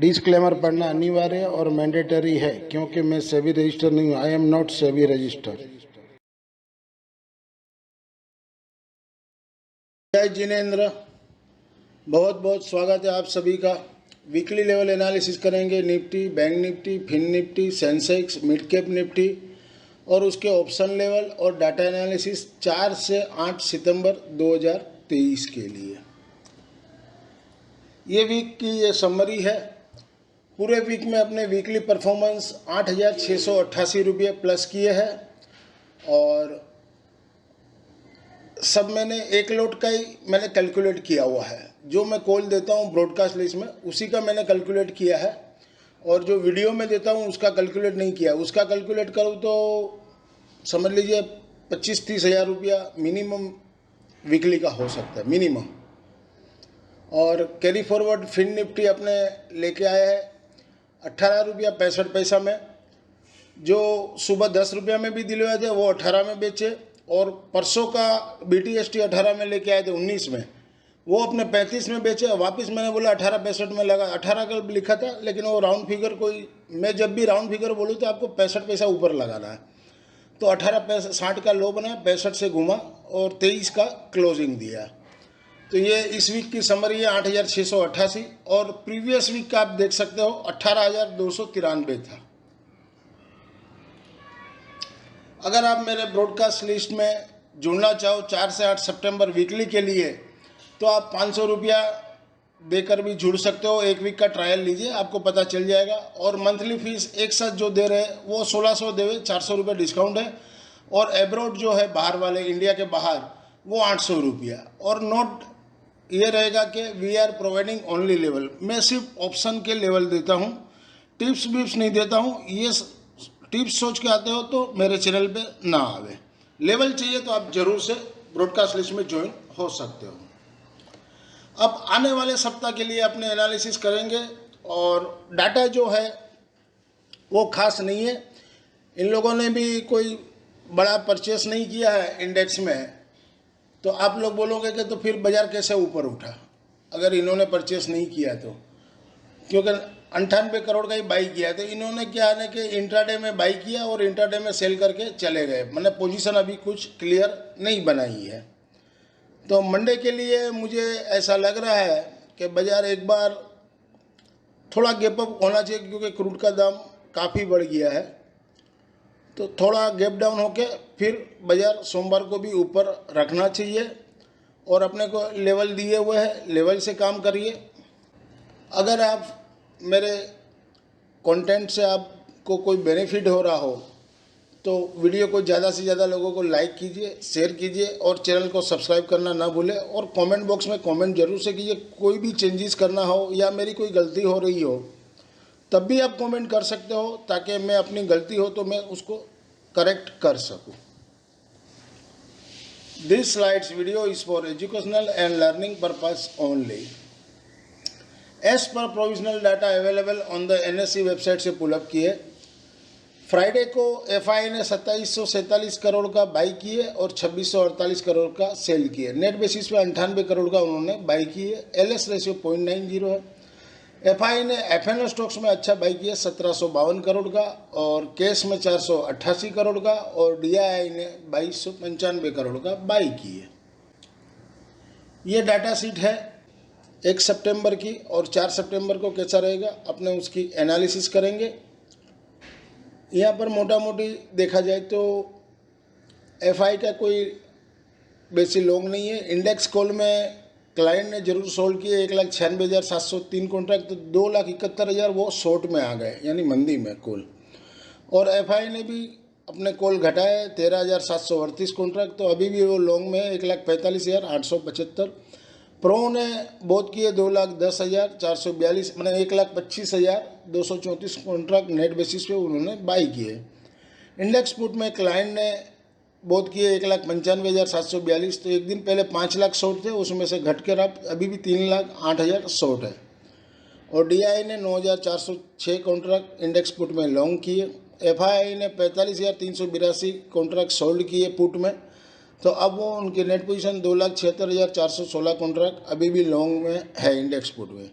Disclaimer पढ़ना अनिवार्य और मैंडेटरी है क्योंकि मैं सेबी रजिस्टर नहीं हूँ। I am not SEBI register. जय जिनेंद्र, बहुत बहुत स्वागत है आप सभी का। वीकली लेवल एनालिसिस करेंगे Nifty, bank Nifty, fin Nifty, Sensex, mid cap Nifty और उसके ऑप्शन लेवल और डाटा एनालिसिस 4 से 8 सितंबर 2023 के लिए। ये वीक की ये समरी है। पूरे वीक में अपने वीकली परफॉर्मेंस 8,688 रुपये प्लस किए हैं और सब मैंने एक लोट का ही मैंने कैलकुलेट किया हुआ है। जो मैं कॉल देता हूँ ब्रॉडकास्ट लिस्ट में उसी का मैंने कैलकुलेट किया है और जो वीडियो में देता हूँ उसका कैलकुलेट नहीं किया। उसका कैलकुलेट करूँ तो समझ लीजिए 25-30 हज़ार रुपया मिनिमम वीकली का हो सकता है, मिनिमम। और कैरी फॉरवर्ड फिन निफ्टी अपने लेके आए हैं 18 रुपया 65 पैसा में। जो सुबह 10 रुपया में भी दिलवाए थे वो 18 में बेचे और परसों का BTST 18 में लेके आए थे 19 में, वो अपने 35 में बेचे। वापस मैंने बोला 18-65 में लगा। 18 का लिखा था लेकिन वो राउंड फिगर कोई, मैं जब भी राउंड फिगर बोलूँ तो आपको 65 पैसा ऊपर लगाना है। तो 18.60 का लो बना, 65 से घुमा और 23 का क्लोजिंग दिया। तो ये इस वीक की समरी है 8,688 और प्रीवियस वीक का आप देख सकते हो 18,293 था। अगर आप मेरे ब्रॉडकास्ट लिस्ट में जुड़ना चाहो 4 से 8 सितंबर वीकली के लिए तो आप 500 रुपया देकर भी जुड़ सकते हो। एक वीक का ट्रायल लीजिए, आपको पता चल जाएगा। और मंथली फीस एक साथ जो दे रहे हैं वो 1600 देवे, 400 रुपये डिस्काउंट है। और एब्रॉड जो है बाहर वाले, इंडिया के बाहर, वो 800 रुपया। और नोट ये रहेगा कि we are providing only level. मैं सिर्फ ऑप्शन के लेवल देता हूँ, टिप्स विप्स नहीं देता हूँ। ये टिप्स सोच के आते हो तो मेरे चैनल पे ना आवे। लेवल चाहिए तो आप जरूर से ब्रॉडकास्ट लिस्ट में ज्वाइन हो सकते हो। अब आने वाले सप्ताह के लिए अपने एनालिसिस करेंगे और डाटा जो है वो खास नहीं है। इन लोगों ने भी कोई बड़ा परचेस नहीं किया है इंडेक्स में, तो आप लोग बोलोगे कि तो फिर बाजार कैसे ऊपर उठा अगर इन्होंने परचेस नहीं किया तो, क्योंकि 98 करोड़ का ही बाई किया। तो इन्होंने क्या है कि इंट्राडे में बाई किया और इंट्राडे में सेल करके चले गए, मतलब पोजीशन अभी कुछ क्लियर नहीं बनाई है। तो मंडे के लिए मुझे ऐसा लग रहा है कि बाजार एक बार थोड़ा गैप अप होना चाहिए क्योंकि क्रूड का दाम काफ़ी बढ़ गया है। तो थोड़ा गैप डाउन होके फिर बाजार सोमवार को भी ऊपर रखना चाहिए और अपने को लेवल दिए हुए हैं, लेवल से काम करिए। अगर आप मेरे कंटेंट से आपको कोई बेनिफिट हो रहा हो तो वीडियो को ज़्यादा से ज़्यादा लोगों को लाइक कीजिए, शेयर कीजिए और चैनल को सब्सक्राइब करना ना भूलें। और कमेंट बॉक्स में कमेंट जरूर से कीजिए। कोई भी चेंजेस करना हो या मेरी कोई गलती हो रही हो तब भी आप कमेंट कर सकते हो ताकि मैं अपनी गलती हो तो मैं उसको करेक्ट कर सकूं। This slides video is for educational and learning purpose only. As per provisional data available on the NSE website से पुलअप किए। फ्राइडे को FI ने 2747 करोड़ का बाई किए और 2648 करोड़ का सेल किए। नेट बेसिस पे 98 करोड़ का उन्होंने बाई किए। LS रेशियो 0.90 है। FI ने FNO स्टॉक्स में अच्छा बाई किया 1752 करोड़ का और कैश में 488 करोड़ का और DII ने 2295 करोड़ का बाई किए। ये डाटा सीट है 1 सितंबर की और 4 सितंबर को कैसा रहेगा अपने उसकी एनालिसिस करेंगे। यहाँ पर मोटा मोटी देखा जाए तो FI का कोई बेसी लॉन्ग नहीं है। इंडेक्स कॉल में क्लाइंट ने जरूर सोल्ड किए 1,96,703 कॉन्ट्रैक्ट, तो 2,71,000 वो शॉर्ट में आ गए यानी मंदी में कॉल। और FI ने भी अपने कॉल घटाए 13,738 कॉन्ट्रैक्ट, तो अभी भी वो लॉन्ग में 1,45,875। प्रो ने बहुत किए 2,10,442, मैंने 1,25,234 कॉन्ट्रैक्ट नेट बेसिस पे उन्होंने बाई किए। इंडेक्स पुट में क्लाइंट ने बहुत किए 1,95,742, तो एक दिन पहले 5 लाख शॉर्ट थे, उसमें से घट कर अब अभी भी 3,08,000 शॉर्ट है। और DII ने 9,406 कॉन्ट्रैक्ट इंडेक्स पुट में लॉन्ग किए। FII ने 45,382 कॉन्ट्रैक्ट सोल्ड किए पुट में, तो अब वो उनकी नेट पोजीशन 2,76,416 कॉन्ट्रैक्ट अभी भी लॉन्ग में है इंडेक्स पुट में।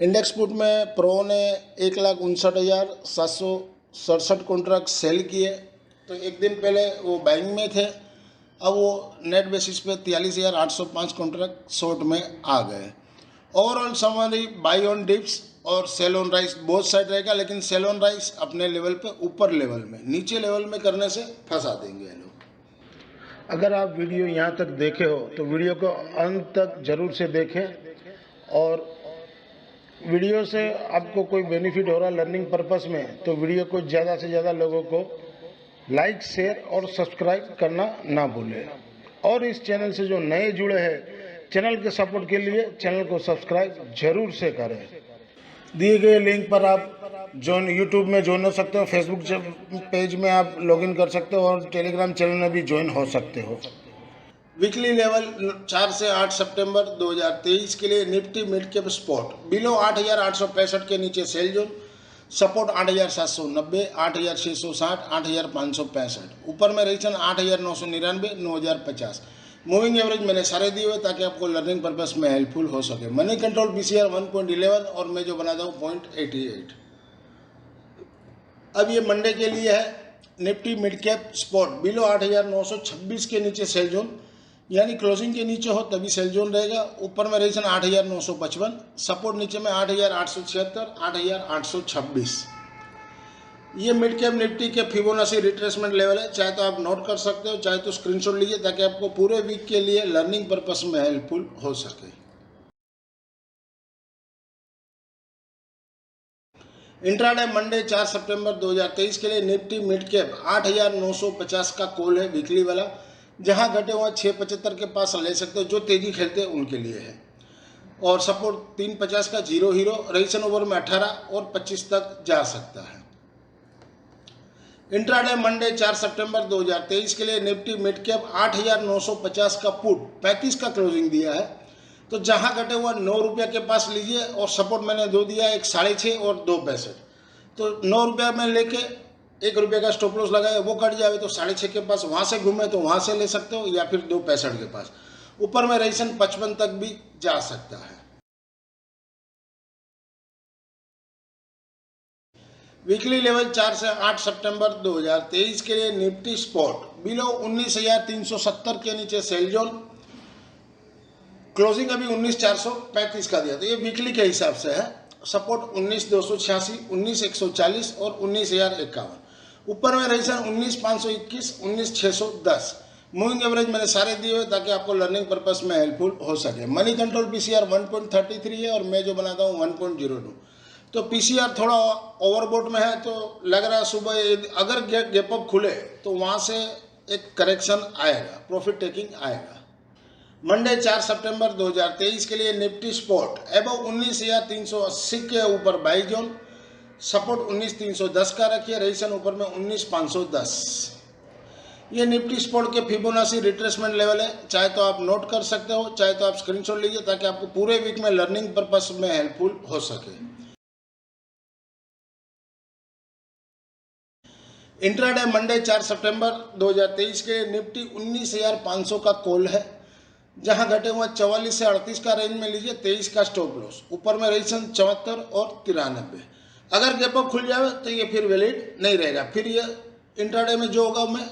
इंडेक्स पुट में प्रो ने 1,59,767 कॉन्ट्रैक्ट सेल किए, तो एक दिन पहले वो बाइंग में थे, अब वो नेट बेसिस पे 43,805 कॉन्ट्रैक्ट शॉर्ट में आ गए। Overall summary buy on dips और sell on rise both side रहेगा, लेकिन सेल ऑन राइस अपने लेवल पे ऊपर लेवल में, नीचे लेवल में करने से फंसा देंगे ये लोग। अगर आप वीडियो यहाँ तक देखे हो तो वीडियो को अंत तक जरूर से देखें, और वीडियो से आपको कोई बेनिफिट हो रहा है लर्निंग पर्पस में, तो वीडियो को ज़्यादा से ज़्यादा लोगों को लाइक, शेयर और सब्सक्राइब करना ना भूलें। और इस चैनल से जो नए जुड़े हैं, चैनल के सपोर्ट के लिए चैनल को सब्सक्राइब जरूर से करें। दिए गए लिंक पर आप यूट्यूब में ज्वाइन हो सकते हो, फेसबुक पेज में आप लॉगिन कर सकते हो, और टेलीग्राम चैनल में भी ज्वाइन हो सकते हो। वीकली लेवल 4 से 8 सितंबर 2023 के लिए Nifty mid cap spot below 8,865 के नीचे सेल जोन, सपोर्ट 8,790, 8,660, 8,565, ऊपर में रेजिस्टेंस 8,999, 9,050। मूविंग एवरेज मैंने सारे दिए हुए ताकि आपको लर्निंग पर्पस में हेल्पफुल हो सके। मनी कंट्रोल पीसीआर 1.11 और मैं जो बनाता हूँ 0.88। अब ये मंडे के लिए है Nifty mid cap spot below 8,926 के नीचे सेल जोन, यानी क्लोजिंग के नीचे हो तभी सेल जोन रहेगा। ऊपर में रेजिस्टेंस 8,955, सपोर्ट नीचे में 8,876, 8,826। ये मिड कैप निफ्टी के फिबोनाची रिट्रेसमेंट लेवल है, चाहे तो आप नोट कर सकते हो, चाहे तो स्क्रीनशॉट लीजिए ताकि आपको पूरे वीक के लिए लर्निंग पर्पस में हेल्पफुल हो सके। इंट्राडे मंडे 4 सितंबर 2023 के लिए निफ्टी मिड कैप 8,950 का कॉल है वीकली वाला, जहां घटे हुआ 675 के पास ले सकते हो, जो तेजी खेलते हैं उनके लिए है। और सपोर्ट 350 का जीरो हीरो, रेजिस्टेंस ओवर में 18 और 25 तक जा सकता है। इंट्राडे मंडे 4 सितंबर 2023 के लिए निफ्टी मिड कैप 8,950 का पुट 35 का क्लोजिंग दिया है, तो जहां घटे हुआ 9 रुपये के पास लीजिए, और सपोर्ट मैंने दो दिया, एक 6.5 और 2.65। तो 9 रुपये में लेके 1 रुपये का स्टॉप लॉस लगाए, वो कट जाए तो 6.5 के पास वहां से घूमे तो वहां से ले सकते हो, या फिर 2.65 के पास। ऊपर में रेजिस्टेंस 55 तक भी जा सकता है। वीकली लेवल 4 से 8 सितंबर 2023 के लिए निफ्टी स्पॉट बिलो 19,370 के नीचे सेल जोन, क्लोजिंग अभी 19,435 का दिया, तो ये वीकली के हिसाब से है। सपोर्ट 19,286, 19,140 और 19,051। ऊपर में रेजिस्टेंस 19,521, 19,610। मूविंग एवरेज मैंने सारे दिए हुए ताकि आपको लर्निंग पर्पस में हेल्पफुल हो सके। मनी कंट्रोल पीसीआर 1.33 है, और मैं जो बनाता हूँ 1.02। तो पीसीआर थोड़ा ओवरबोट में है, तो लग रहा है सुबह अगर गैप अप खुले तो वहाँ से एक करेक्शन आएगा, प्रॉफिट टेकिंग आएगा। मंडे 4 सितंबर 2023 के लिए निफ्टी स्पॉट एबव 19,380 के ऊपर बाई जोन, सपोर्ट 19,310 का रखिए, रेजिस्टेंस ऊपर में 19,510। ये निफ्टी स्पॉट के फिबोनाची रिट्रेसमेंट लेवल है, चाहे तो आप नोट कर सकते हो, चाहे तो आप स्क्रीनशॉट लीजिए ताकि आपको पूरे वीक में लर्निंग पर्पस में हेल्पफुल हो सके। इंट्राडे मंडे 4 सितंबर 2023 के लिए निफ्टी 19,500 का कॉल है, जहां घटे हुआ 44 से 38 का रेंज में लीजिए, 23 का स्टॉप लॉस। ऊपर में रेजिस्टेंस 74 और 93। अगर गैप अप खुल जाए तो ये फिर वैलिड नहीं रहेगा, फिर ये इंट्राडे में जो होगा मैं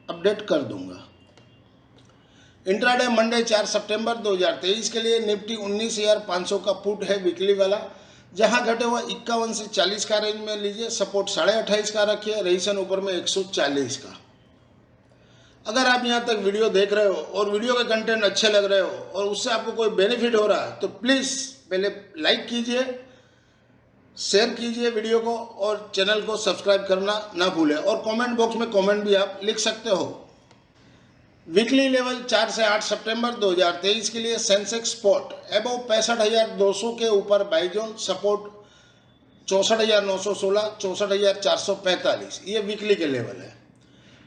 अपडेट कर दूंगा। इंट्राडे मंडे 4 सितंबर 2023 के लिए निफ्टी 19,500 का पुट है वीकली वाला, जहां घटे हुआ 51 से 40 का रेंज में लीजिए, सपोर्ट 28.5 का रखिए, रेजिस्टेंस ऊपर में 140 का। अगर आप यहाँ तक वीडियो देख रहे हो और वीडियो के कंटेंट अच्छे लग रहे हो और उससे आपको कोई बेनिफिट हो रहा है, तो प्लीज़ पहले लाइक कीजिए, शेयर कीजिए वीडियो को, और चैनल को सब्सक्राइब करना ना भूलें, और कमेंट बॉक्स में कमेंट भी आप लिख सकते हो। वीकली लेवल 4 से 8 सितंबर 2023 के लिए सेंसेक्स स्पॉट एबव 65,200 के ऊपर बाई जोन, सपोर्ट 64,916, 64,445। ये वीकली के लेवल है।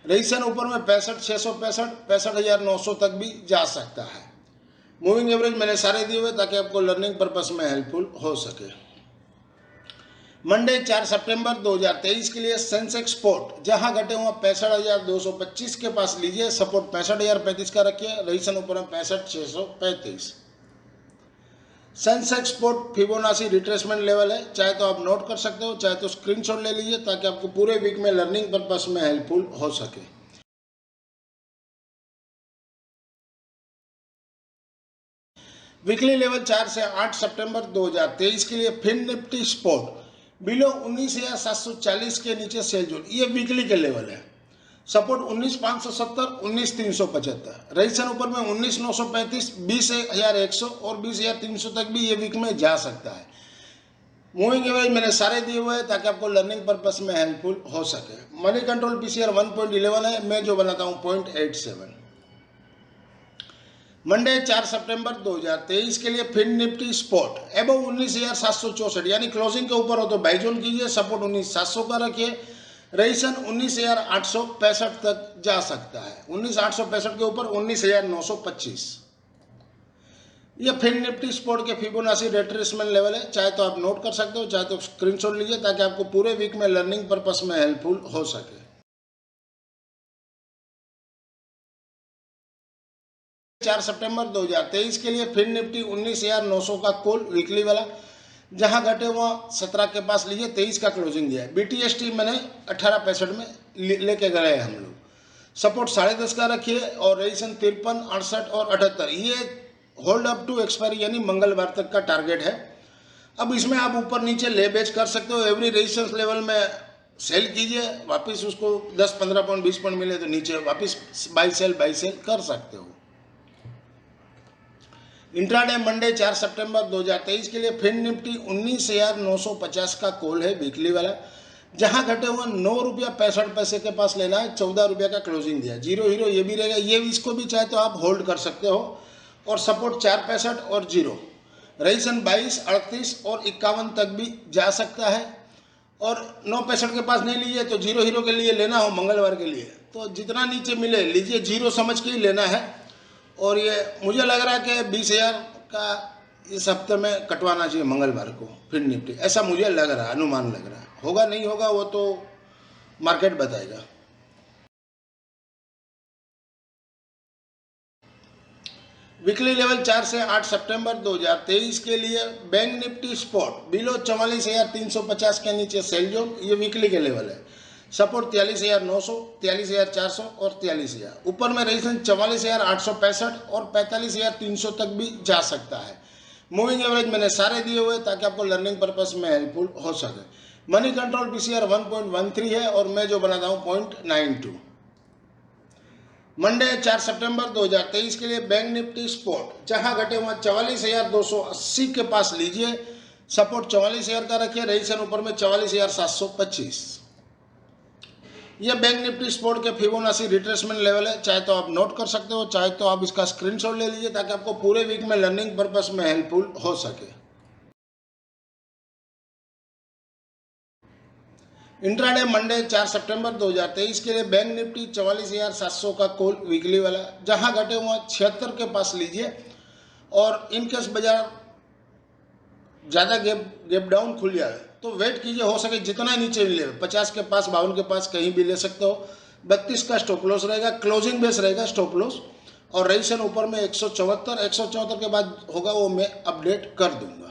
रेजिस्टेंस ऊपर में 65,665, 65,900 तक भी जा सकता है। मूविंग एवरेज मैंने सारे दिए हुए ताकि आपको लर्निंग पर्पस में हेल्पफुल हो सके। मंडे 4 सितंबर 2023 के लिए सेंसेक्स स्पॉट जहां घटे हुआ 65,225 के पास लीजिए, सपोर्ट 65,035 का रखिए, रेजिस्टेंस ऊपर में 65,635। Sensex sport Fibonacci retracement level है, चाहे तो आप नोट कर सकते हो, चाहे तो स्क्रीनशॉट ले लीजिए ताकि आपको पूरे वीक में लर्निंग पर्पस में हेल्पफुल हो सके। वीकली लेवल 4 से 8 सितंबर 2023 के लिए फिन निफ्टी स्पोर्ट बिलो 19,740 के नीचे सेल जोन, ये वीकली के लेवल है। सपोर्ट 19,570, 19,375, रजिस्ट्रेशन ऊपर में 19,935, 20,100 और 20,300 तक भी ये वीक में जा सकता है। मूविंग एवरेज मैंने सारे दिए हुए हैं ताकि आपको लर्निंग पर्पस में हेल्पफुल हो सके। मनी कंट्रोल पीसीआर 1.11 है, मैं जो बनाता हूँ 0.87। मंडे 4 सितंबर 2023 के लिए फिन निफ्टी स्पोर्ट एबव 19,764 यानी क्लोजिंग के ऊपर हो तो बाई जोन कीजिए, सपोर्ट 19,700 का रखिए, रजिस्ट्रेशन 19,865 तक जा सकता है। 19,865 के ऊपर 19,925। यह फिन निफ्टी स्पोर्ट के फिबोनाची रिट्रेसमेंट लेवल है, चाहे तो आप नोट कर सकते हो, चाहे तो स्क्रीनशॉट लीजिए ताकि आपको पूरे वीक में लर्निंग पर्पस में हेल्पफुल हो सके। 4 सितंबर 2023 के लिए फिन निफ्टी 19,900 का कॉल वीकली वाला, जहां घटे हुआ 17 के पास लीजिए, 23 का क्लोजिंग दिया है। बीटीएसटी मैंने 18.65 में लेके गए हम लोग, सपोर्ट 10.5 का रखिए और रजिस्ट्रेशन 53, 68 और 78 ये होल्ड अप टू एक्सपायरी यानी मंगलवार तक का टारगेट है। अब इसमें आप ऊपर नीचे ले बेच कर सकते हो, एवरी रेजिस्टेंस लेवल में सेल कीजिए, वापस उसको 10, 15 पॉइंट 20 पॉइंट मिले तो नीचे वापस बाई सेल कर सकते हो। इंट्राडे मंडे 4 सितंबर 2023 के लिए फिन निफ्टी 19,950 का कॉल है वीकली वाला, जहां घटे हुए 9 रुपया 65 पैसे के पास लेना है, 14 रुपया का क्लोजिंग दिया। जीरो हीरो ये भी रहेगा, ये इसको भी चाहे तो आप होल्ड कर सकते हो और सपोर्ट 4.65 और जीरो, रजिस्ट्रेशन 22, 38 और 51 तक भी जा सकता है। और 9.65 के पास नहीं लीजिए तो जीरो हीरो के लिए लेना हो मंगलवार के लिए तो जितना नीचे मिले लीजिए, जीरो समझ के ही लेना है। और ये मुझे लग रहा है कि 20,000 का इस हफ्ते में कटवाना चाहिए मंगलवार को फिन निफ्टी, ऐसा मुझे लग रहा है, अनुमान लग रहा है। होगा नहीं होगा वो तो मार्केट बताएगा। वीकली लेवल 4 से 8 सितंबर 2023 के लिए बैंक निफ्टी स्पॉट बिलो 44,350 के नीचे सेल जोन, ये वीकली के लेवल है। सपोर्ट 43,900, 43,400 और 43,000, ऊपर में रजिस्ट्रेशन 44,865 और 45,300 तक भी जा सकता है। मूविंग एवरेज मैंने सारे दिए हुए ताकि आपको लर्निंग पर्पस में हेल्पफुल हो सके। मनी कंट्रोल पीसीआर 1.13 है और मैं जो बनाता हूँ 0.92। मंडे 4 सितंबर 2023 के लिए बैंक निफ्टी स्पोर्ट जहां घटे हुआ 44,280 के पास लीजिए, सपोर्ट 44,000 का रखिए, रजिस्ट्रेशन ऊपर में 44,725। यह बैंक निफ्टी स्पोर्ट के फिबोनाची रिट्रेसमेंट लेवल है, चाहे तो आप नोट कर सकते हो, चाहे तो आप इसका स्क्रीनशॉट ले लीजिए ताकि आपको पूरे वीक में लर्निंग पर्पस में हेल्पफुल हो सके। इंट्राडे मंडे 4 सितंबर 2023 के लिए बैंक निफ्टी 44,700 का कॉल वीकली वाला, जहां घटे हुआ 76 के पास लीजिए और इनकेस बाजार ज़्यादा गैप डाउन खुल जाए तो वेट कीजिए, हो सके जितना नीचे मिले 50 के पास, 52 के पास कहीं भी ले सकते हो। 32 का स्टॉप लॉस रहेगा, क्लोजिंग बेस रहेगा स्टॉप लॉस, और रजिस्ट्रेशन ऊपर में 174 के बाद होगा वो मैं अपडेट कर दूंगा।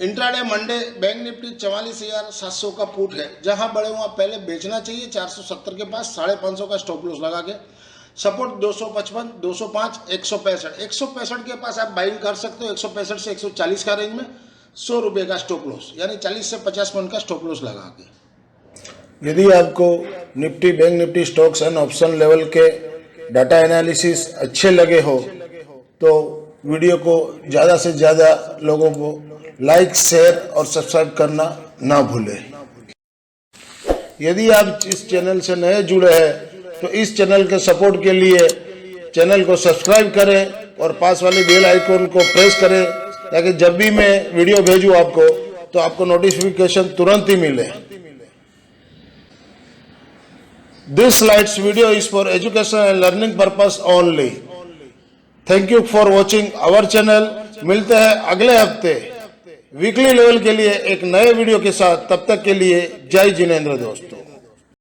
इंट्राडे मंडे बैंक निफ्टी 44,700 का पुट है, जहां बड़े हुआ पहले बेचना चाहिए 470 के पास, 550 का स्टॉप लॉस लगा के, सपोर्ट 255, 205, 165, 165 के पास आप बाइंग कर सकते हो। 165 से 140 का रेंज में 100 रुपये का स्टॉप लॉस यानी 40 से 50 पॉइंट का स्टॉप लॉस लगा के। यदि आपको Nifty, bank Nifty, stocks and option level के डाटा एनालिसिस अच्छे लगे हो तो वीडियो को ज़्यादा से ज़्यादा लोगों को लाइक, शेयर और सब्सक्राइब करना ना भूलें। यदि आप इस चैनल से नए जुड़े हैं तो इस चैनल के सपोर्ट के लिए चैनल को सब्सक्राइब करें और पास वाले बेल आइकन को प्रेस करें ताकि जब भी मैं वीडियो भेजूं आपको तो आपको नोटिफिकेशन तुरंत ही मिले। This slides video is for education and learning purpose only. Thank you for watching our channel. मिलते हैं अगले हफ्ते वीकली लेवल के लिए एक नए वीडियो के साथ। तब तक के लिए जय जिनेंद्र दोस्तों।